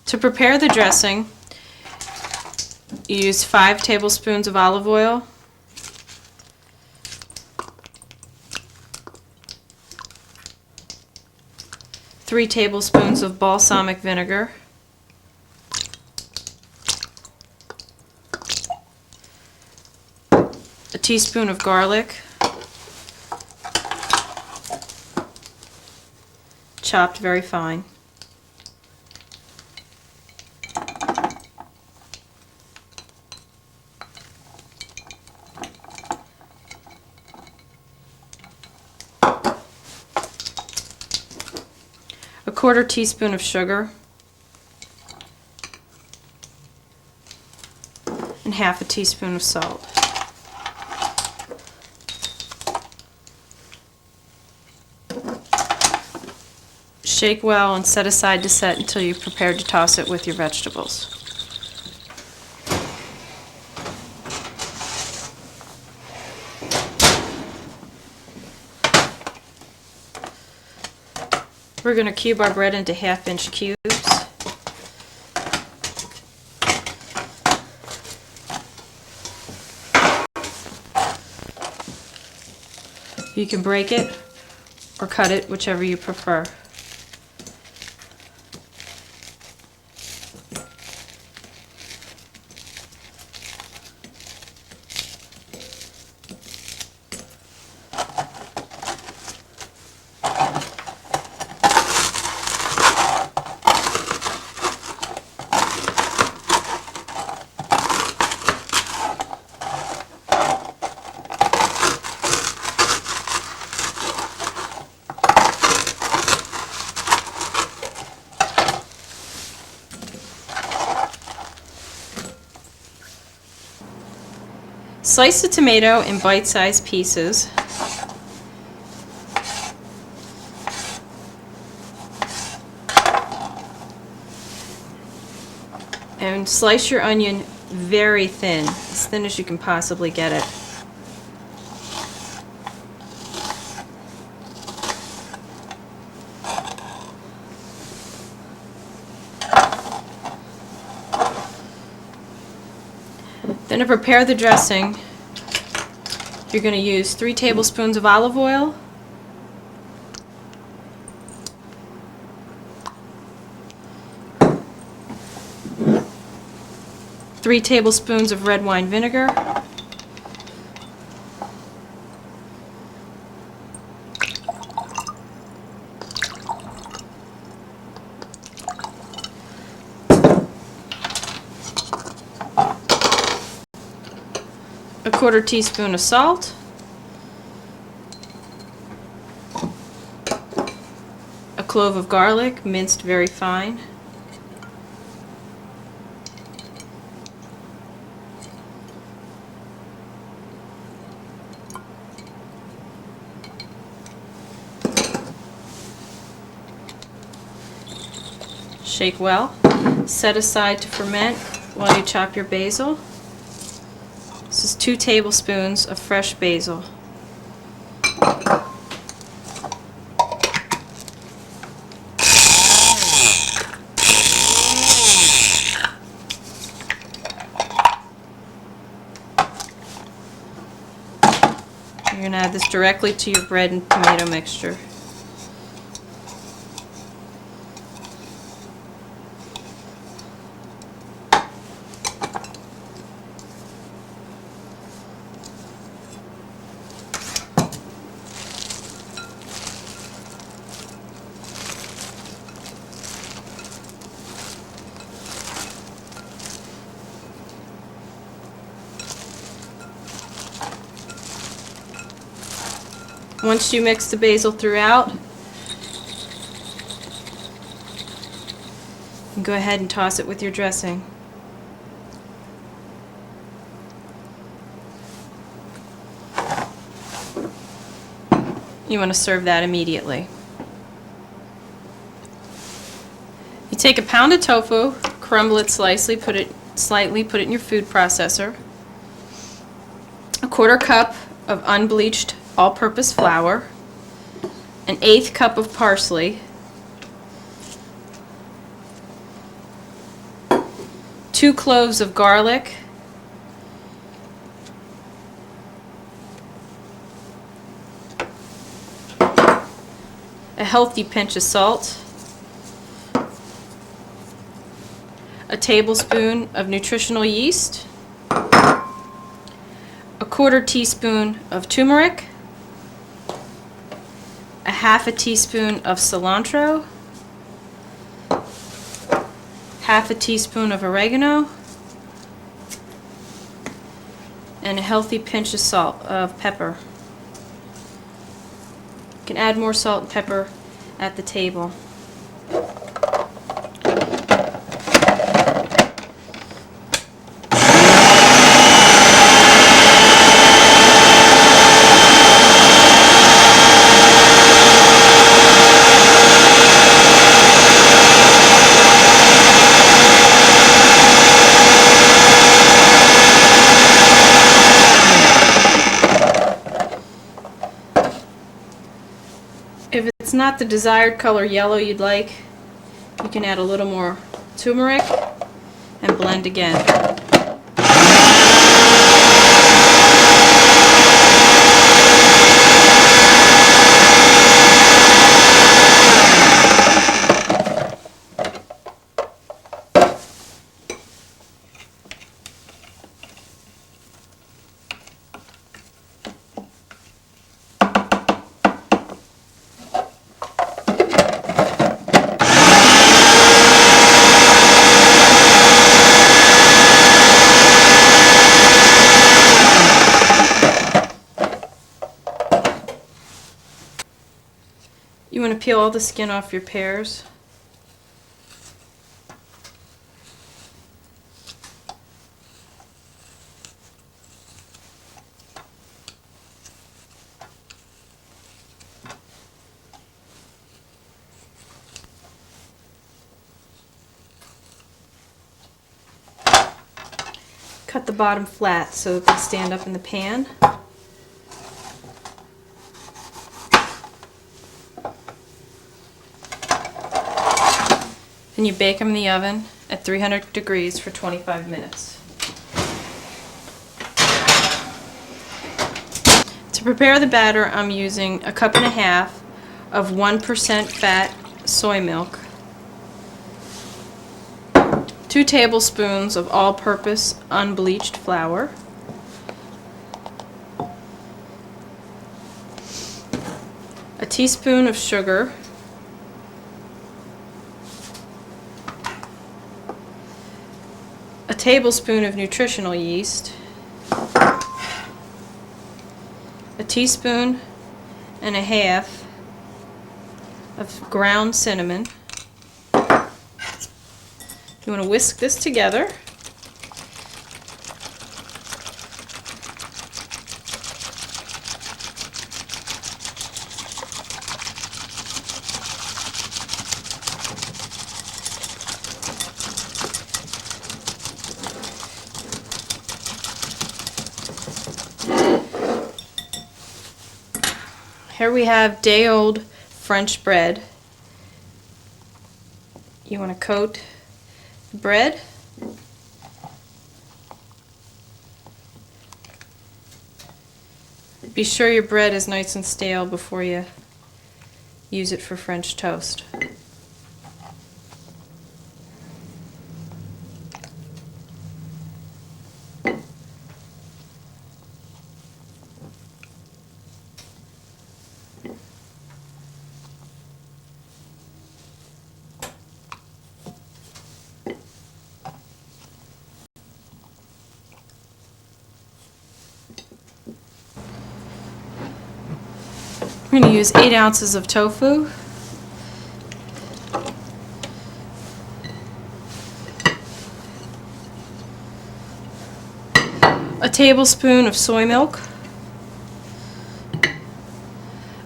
To prepare the dressing, you use 5 tablespoons of olive oil, 3 tablespoons of balsamic vinegar, a teaspoon of garlic, chopped very fine, a 1/4 teaspoon of sugar, and 1/2 teaspoon of salt. Shake well and set aside to set until you're prepared to toss it with your vegetables. We're going to cube our bread into 1/2-inch cubes. You can break it or cut it, whichever you prefer. Slice the tomato in bite-sized pieces. And slice your onion very thin, as thin as you can possibly get it. Then to prepare the dressing, you're going to use 3 tablespoons of olive oil, 3 tablespoons of red wine vinegar, a 1/4 teaspoon of salt, a clove of garlic minced very fine, shake well, set aside to ferment while you chop your basil. This is 2 tablespoons of fresh basil. You're going to add this directly to your bread and tomato mixture. Once you mix the basil throughout, you can go ahead and toss it with your dressing. You want to serve that immediately. You take a pound of tofu, crumble it slightly, put it in your food processor. A 1/4 cup of unbleached all-purpose flour, an 1/8 cup of parsley, 2 cloves of garlic, a healthy pinch of salt, a tablespoon of nutritional yeast, a 1/4 teaspoon of turmeric, a 1/2 teaspoon of cilantro, 1/2 teaspoon of oregano, and a healthy pinch of pepper. You can add more salt and pepper at the table. If it's not the desired color yellow you'd like, you can add a little more turmeric and blend again. You want to peel all the skin off your pears. Cut the bottom flat so that they stand up in the pan. Then you bake them in the oven at 300 degrees for 25 minutes. To prepare the batter, I'm using 1.5 cups of 1% fat soy milk, 2 tablespoons of all-purpose unbleached flour, a teaspoon of sugar, a tablespoon of nutritional yeast, a teaspoon and a half of ground cinnamon. You want to whisk this together. Here we have day-old French bread. You want to coat the bread. Be sure your bread is nice and stale before you use it for French toast. I'm going to use 8 ounces of tofu, a tablespoon of soy milk,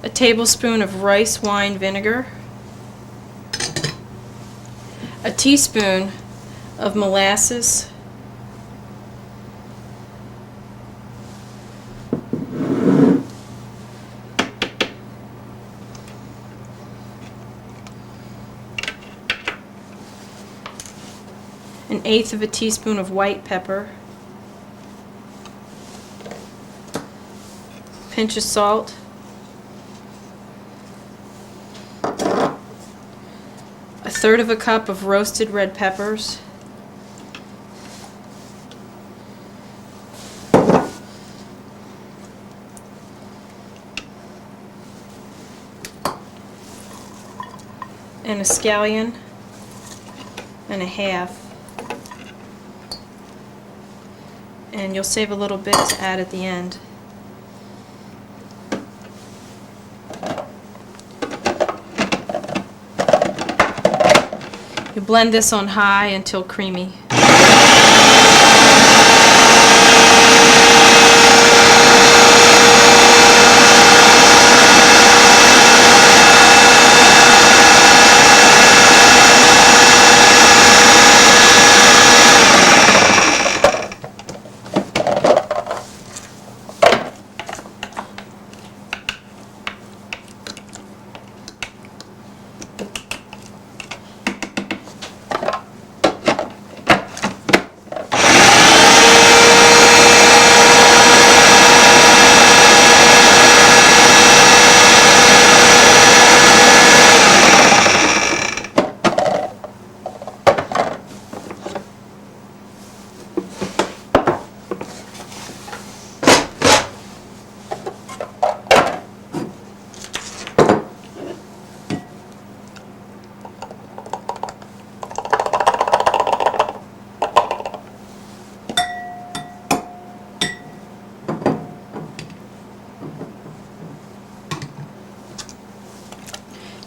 a tablespoon of rice wine vinegar, a teaspoon of molasses, 1/8 of a teaspoon of white pepper, pinch of salt, a third of a cup of roasted red peppers, and a scallion and a half. And you'll save a little bit to add at the end. You blend this on high until creamy.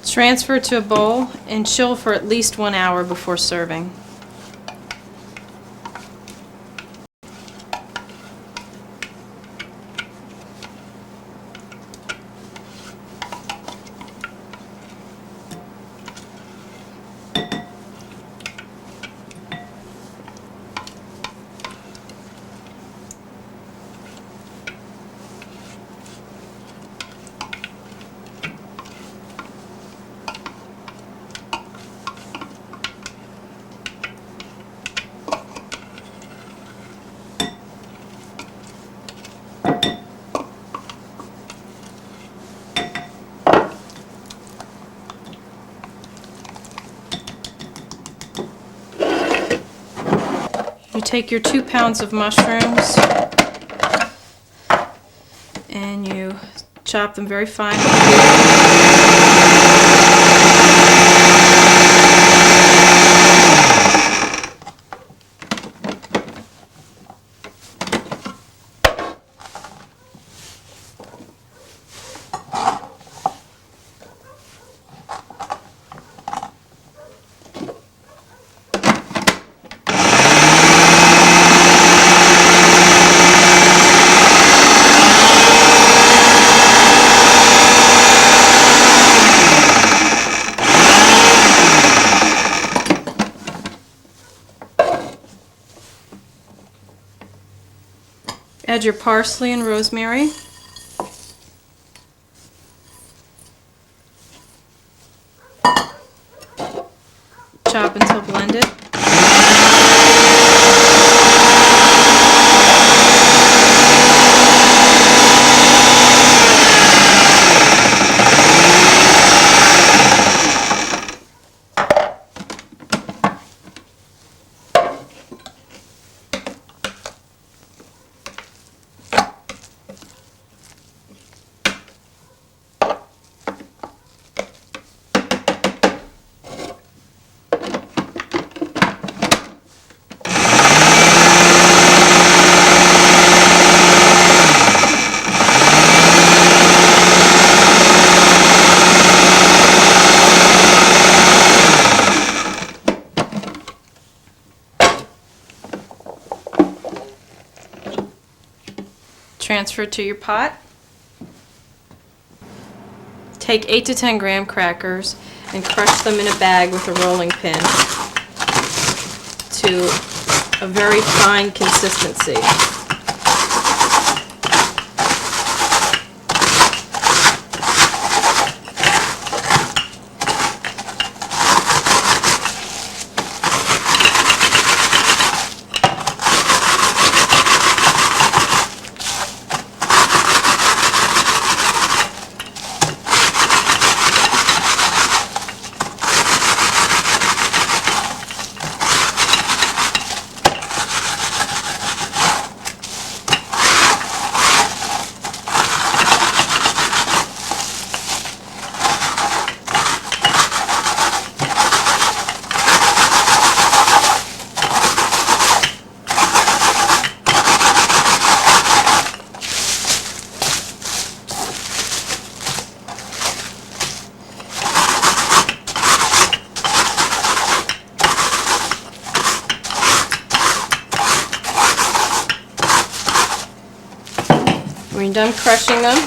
Transfer to a bowl and chill for at least 1 hour before serving. You take your 2 pounds of mushrooms and you chop them very fine. Add your parsley and rosemary. Chop until blended. Transfer to your pot. Take 8 to 10 graham crackers and crush them in a bag with a rolling pin to a very fine consistency. When you're done crushing them,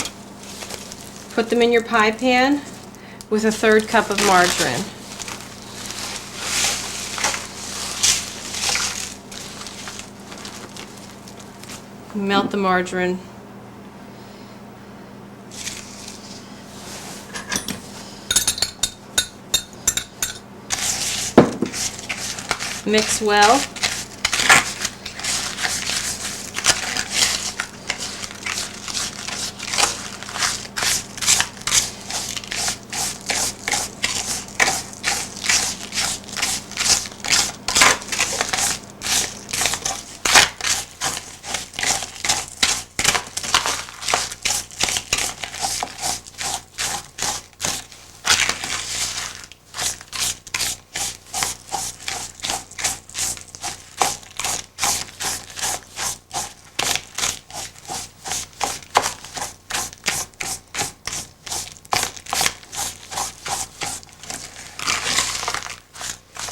put them in your pie pan with a 1/3 cup of margarine. Melt the margarine. Mix well.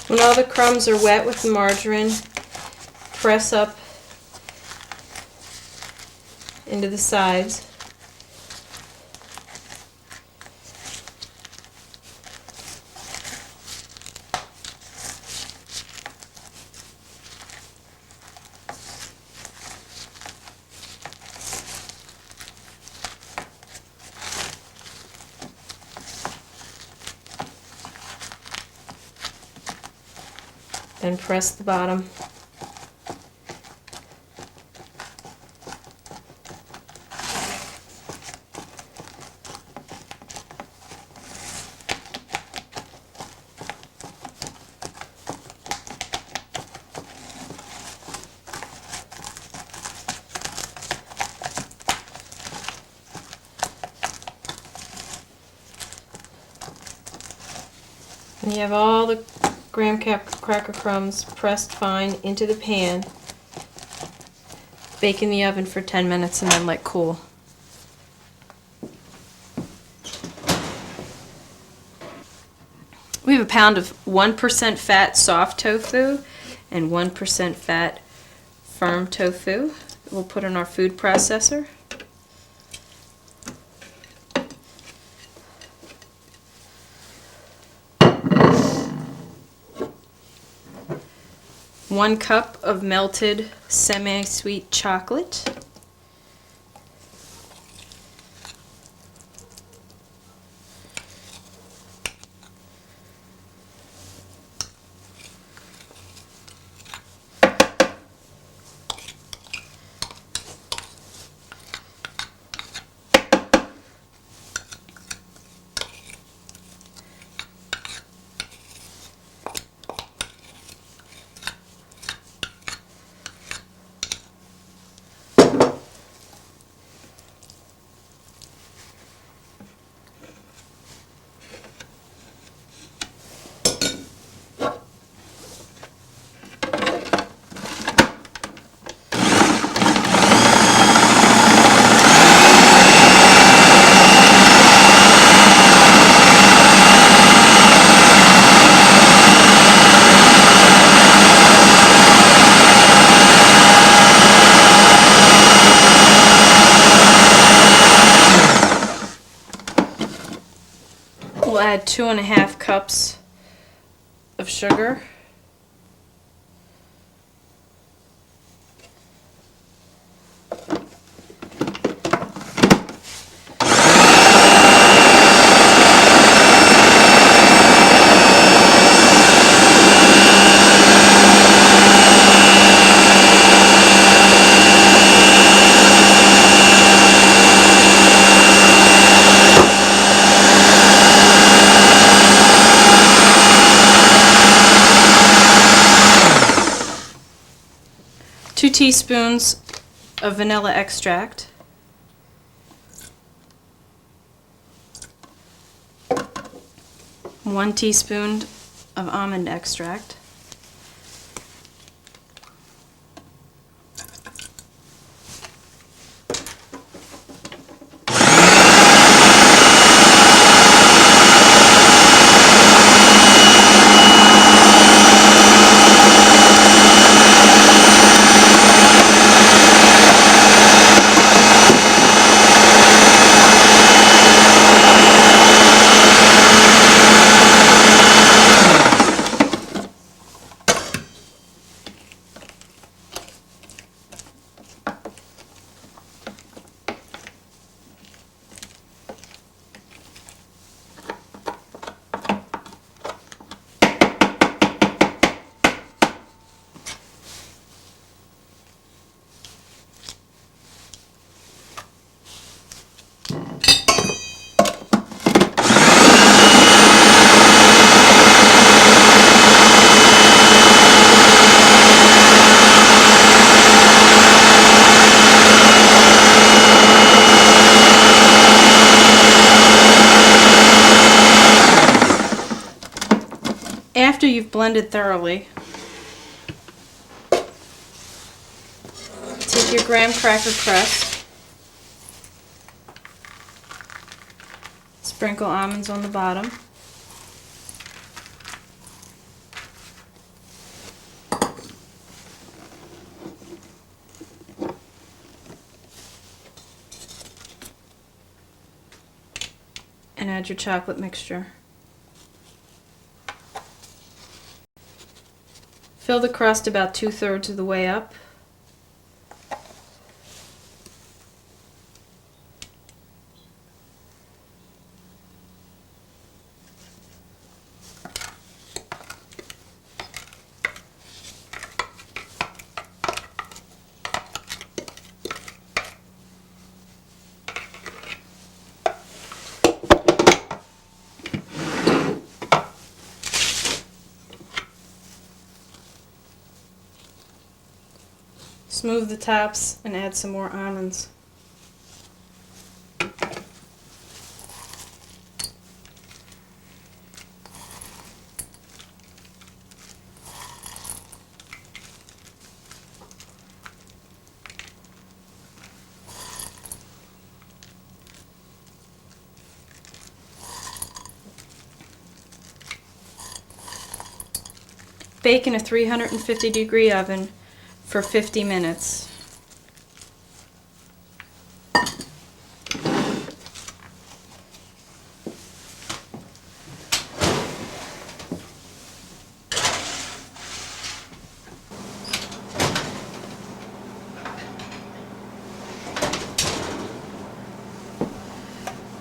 When all the crumbs are wet with the margarine, press up into the sides. Then press the bottom. And you have all the graham cracker crumbs pressed fine into the pan. Bake in the oven for 10 minutes and then let cool. We have a pound of 1% fat soft tofu and 1% fat firm tofu. We'll put in our food processor. One cup of melted semi-sweet chocolate. We'll add 2½ cups of sugar. Two teaspoons of vanilla extract. One teaspoon of almond extract. After you've blended thoroughly, take your graham cracker crust, sprinkle almonds on the bottom, and add your chocolate mixture. Fill the crust about 2/3 of the way up. Smooth the tops and add some more almonds. Bake in a 350-degree oven for 50 minutes.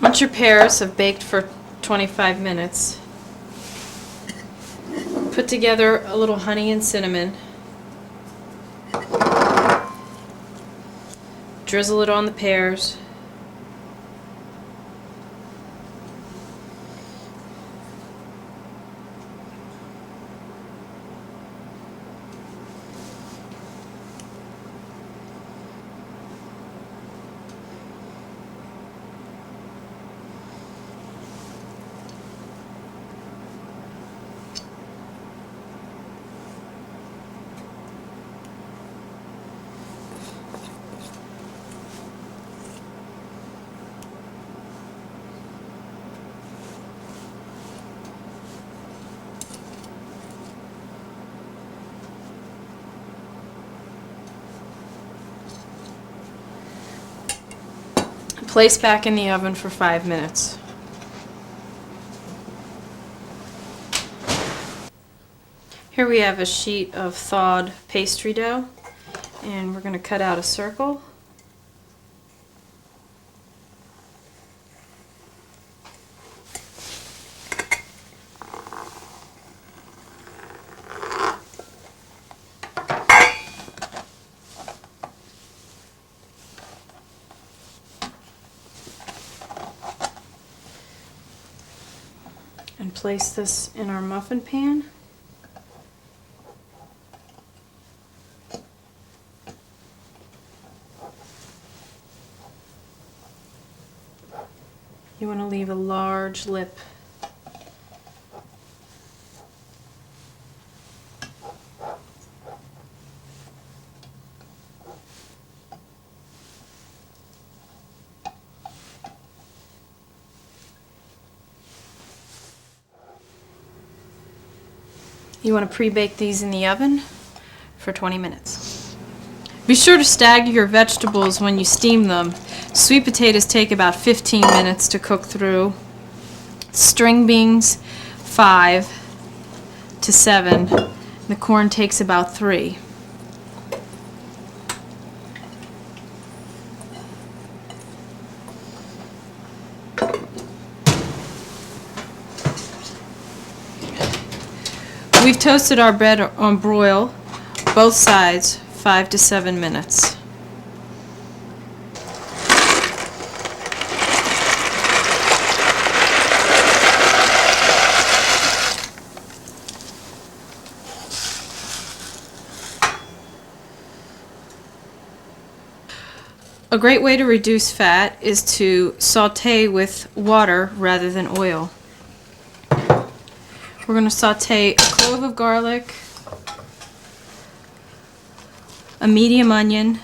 Once your pears have baked for 25 minutes, put together a little honey and cinnamon. Drizzle it on the pears. Place back in the oven for 5 minutes. Here we have a sheet of thawed pastry dough, and we're going to cut out a circle. And place this in our muffin pan. You want to leave a large lip. You want to pre-bake these in the oven for 20 minutes. Be sure to stagger your vegetables when you steam them. Sweet potatoes take about 15 minutes to cook through. String beans, 5 to 7. The corn takes about 3. We've toasted our bread on broil, both sides, 5 to 7 minutes. A great way to reduce fat is to saute with water rather than oil. We're going to saute a clove of garlic, a medium onion,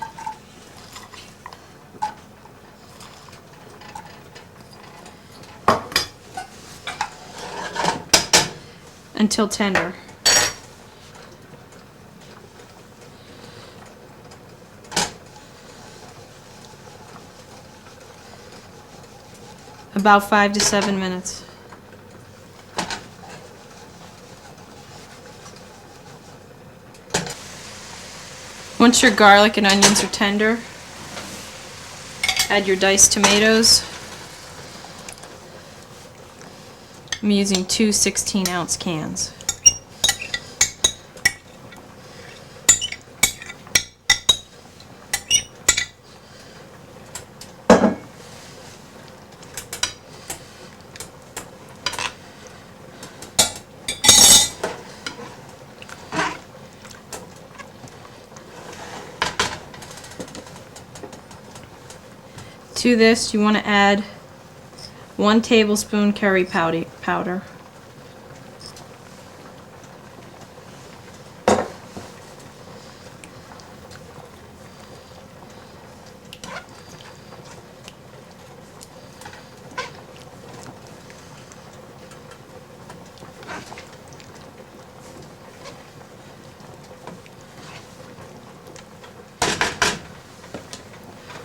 until tender. About 5 to 7 minutes. Once your garlic and onions are tender, add your diced tomatoes. I'm using two 16-ounce cans. To this, you want to add 1 tablespoon curry powder.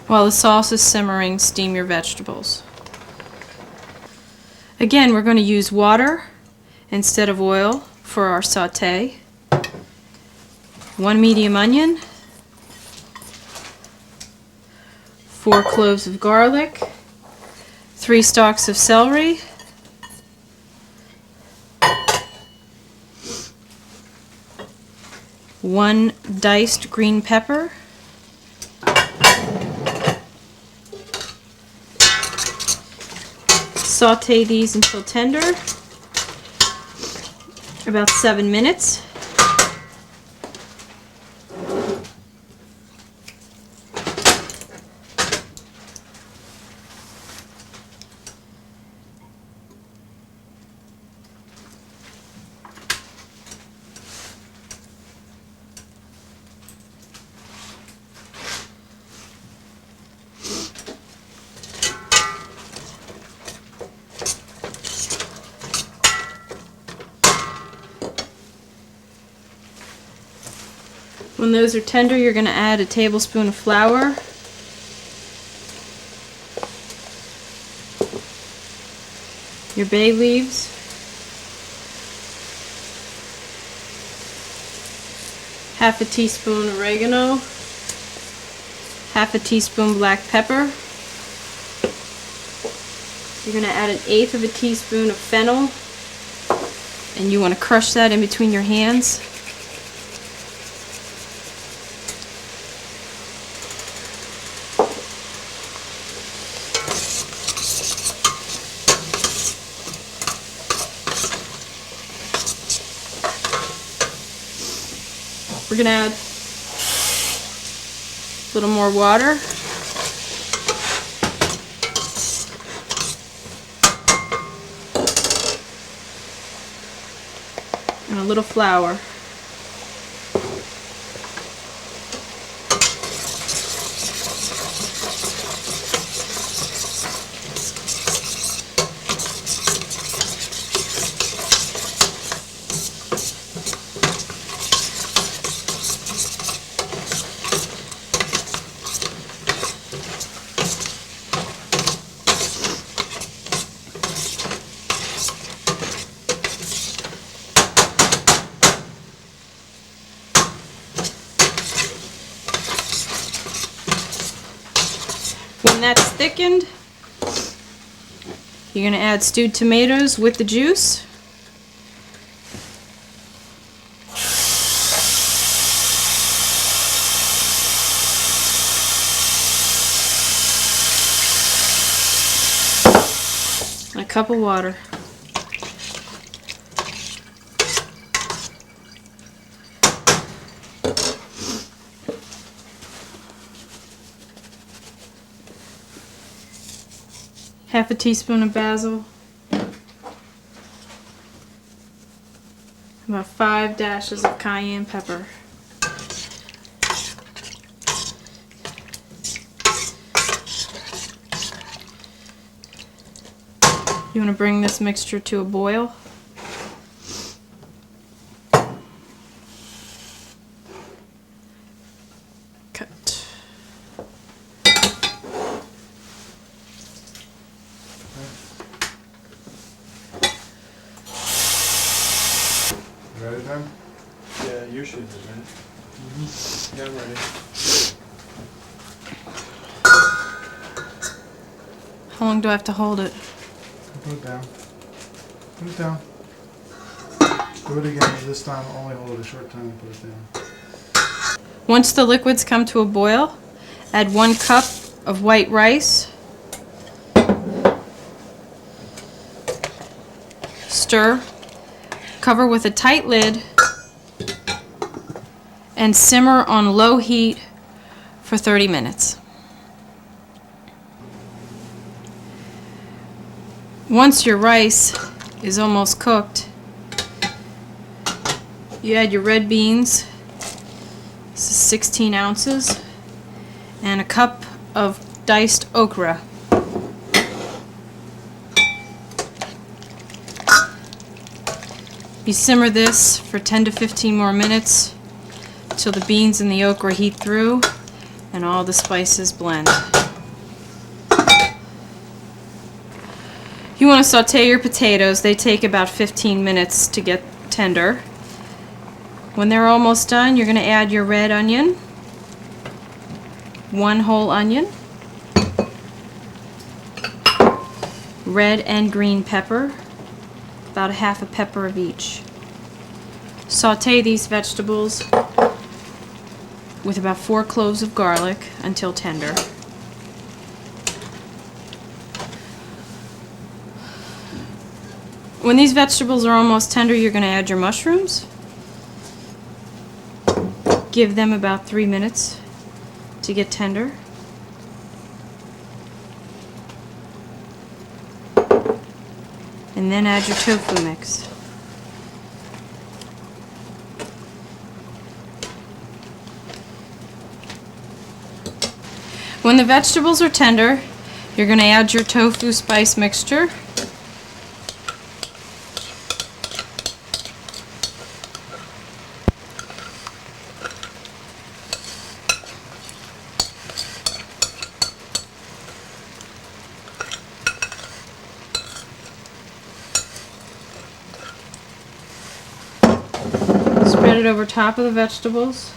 While the sauce is simmering, steam your vegetables. Again, we're going to use water instead of oil for our sauté. 1 medium onion, 4 cloves of garlic, 3 stalks of celery, 1 diced green pepper, saute these until tender, about 7 minutes. When those are tender, you're going to add a tablespoon of flour, your bay leaves, half a teaspoon oregano, half a teaspoon black pepper. You're going to add 1/8 of a teaspoon of fennel, and you want to crush that in between your hands. We're going to add a little more water. And a little flour. When that's thickened, you're going to add stewed tomatoes with the juice. And a cup of water. Half a teaspoon of basil. About 5 dashes of cayenne pepper. You want to bring this mixture to a boil. Cut. Ready then? Yeah, you should be ready. Yeah, I'm ready. How long do I have to hold it? Put it down. Put it down. Do it again. This time only hold it a short time and put it down. Once the liquids come to a boil, add 1 cup of white rice. Stir. Cover with a tight lid and simmer on low heat for 30 minutes. Once your rice is almost cooked, you add your red beans. This is 16 ounces, and a cup of diced okra. You simmer this for 10 to 15 more minutes till the beans and the okra heat through and all the spices blend. You want to saute your potatoes. They take about 15 minutes to get tender. When they're almost done, you're going to add your red onion, 1 whole onion, red and green pepper, about a half a pepper of each. Saute these vegetables with about 4 cloves of garlic until tender. When these vegetables are almost tender, you're going to add your mushrooms. Give them about 3 minutes to get tender. And then add your tofu mix. When the vegetables are tender, you're going to add your tofu spice mixture. Spread it over top of the vegetables.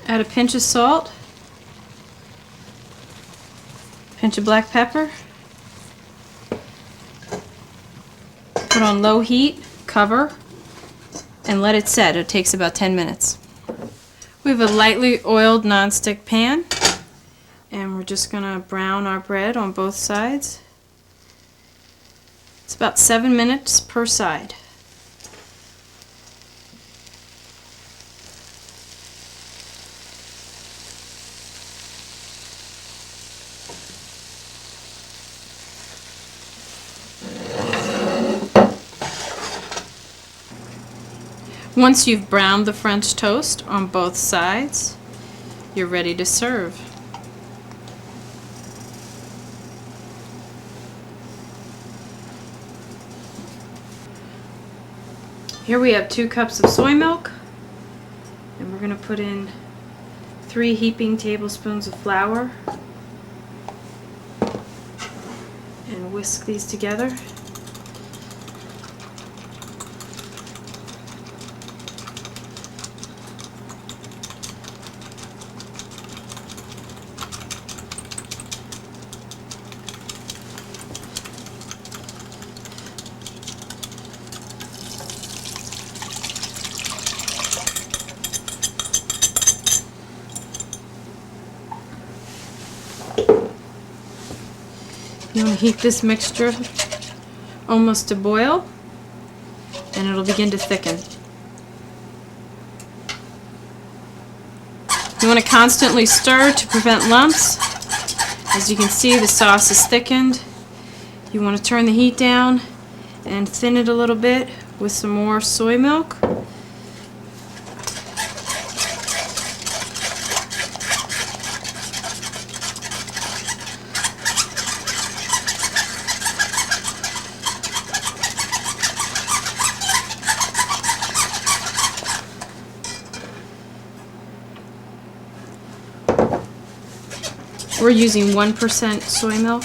Add a pinch of salt, pinch of black pepper. Put on low heat, cover, and let it set. It takes about 10 minutes. We have a lightly oiled nonstick pan, and we're just going to brown our bread on both sides. It's about 7 minutes per side. Once you've browned the French toast on both sides, you're ready to serve. Here we have 2 cups of soy milk, and we're going to put in 3 heaping tablespoons of flour and whisk these together. You want to heat this mixture almost to boil, and it'll begin to thicken. You want to constantly stir to prevent lumps. As you can see, the sauce is thickened. You want to turn the heat down and thin it a little bit with some more soy milk. We're using 1% soy milk.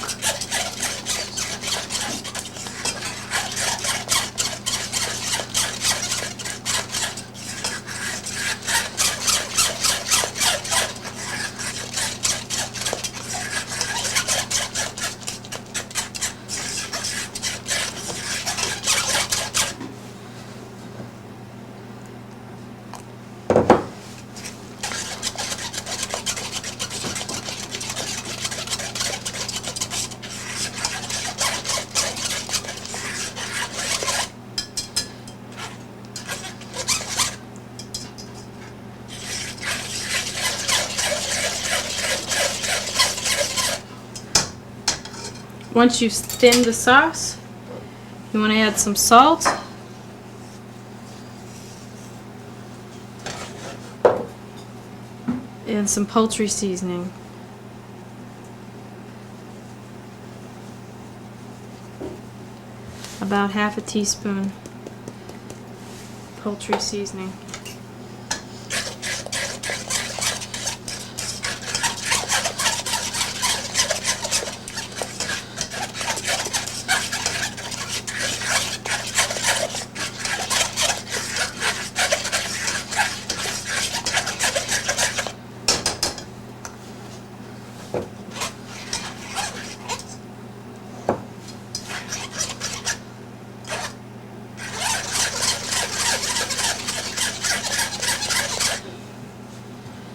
Once you've thinned the sauce, you want to add some salt. And some poultry seasoning. About half a teaspoon poultry seasoning.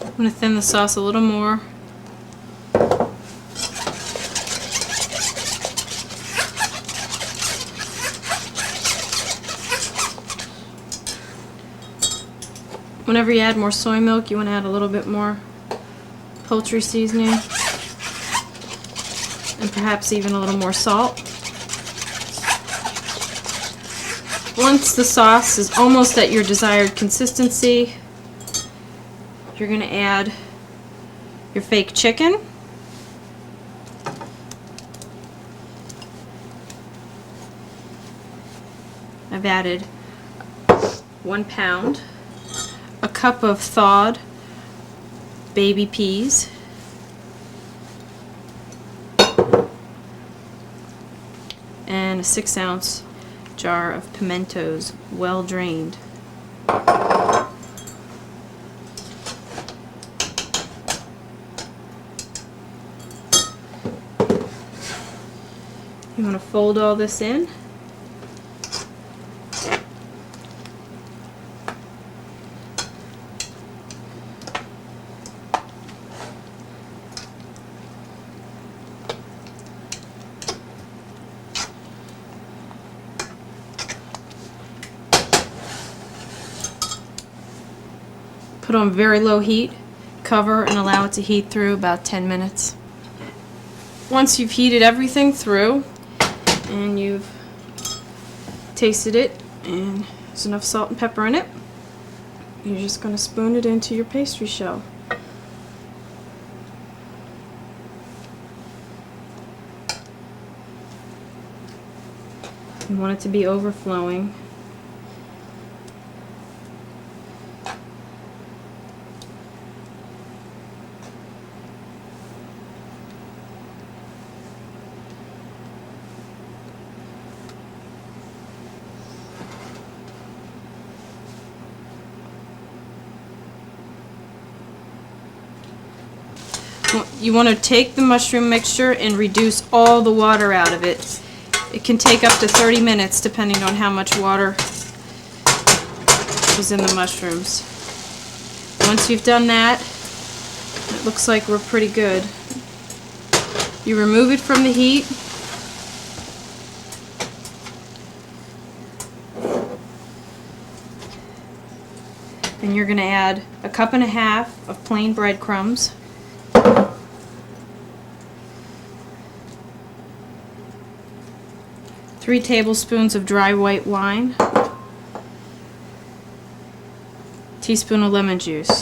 I'm going to thin the sauce a little more. Whenever you add more soy milk, you want to add a little bit more poultry seasoning and perhaps even a little more salt. Once the sauce is almost at your desired consistency, you're going to add your fake chicken. I've added 1 pound, a cup of thawed baby peas, and a 6-ounce jar of pimentos, well drained. You want to fold all this in. Put on very low heat, cover, and allow it to heat through about 10 minutes. Once you've heated everything through and you've tasted it and there's enough salt and pepper in it, you're just going to spoon it into your pastry shell. You want it to be overflowing. You want to take the mushroom mixture and reduce all the water out of it. It can take up to 30 minutes depending on how much water was in the mushrooms. Once you've done that, it looks like we're pretty good. You remove it from the heat Then you're going to add a cup and a half of plain breadcrumbs. Three tablespoons of dry white wine. Teaspoon of lemon juice.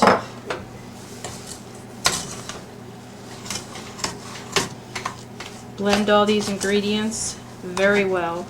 Blend all these ingredients very well.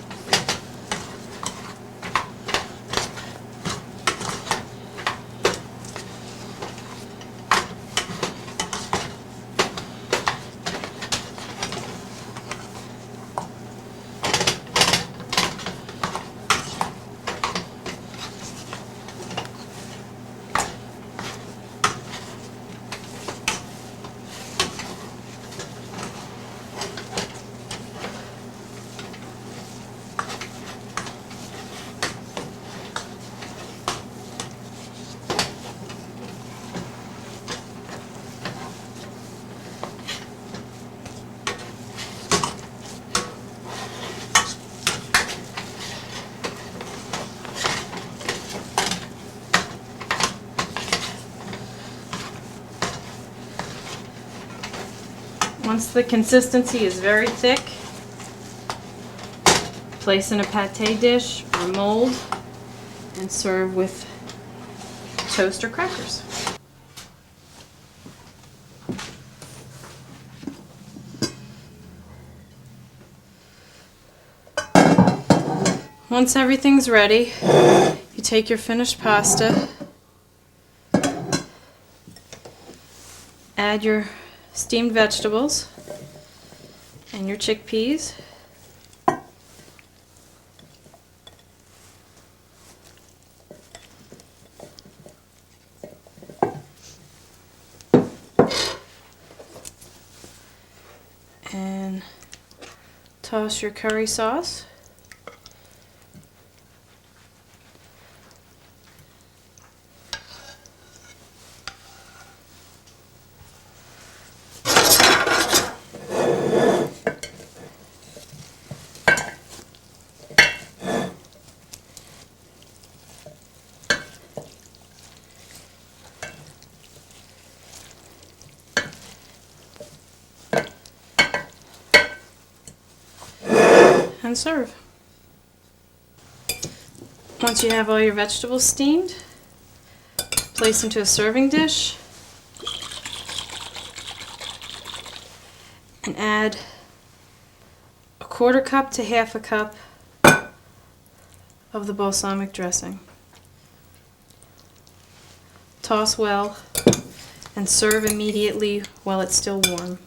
Once the consistency is very thick, place in a pâté dish or mold and serve with toast or crackers. Once everything's ready, you take your finished pasta, add your steamed vegetables and your chickpeas. And toss your curry sauce. And serve. Once you have all your vegetables steamed, place into a serving dish and add a 1/4 cup to 1/2 cup of the balsamic dressing. Toss well and serve immediately while it's still warm.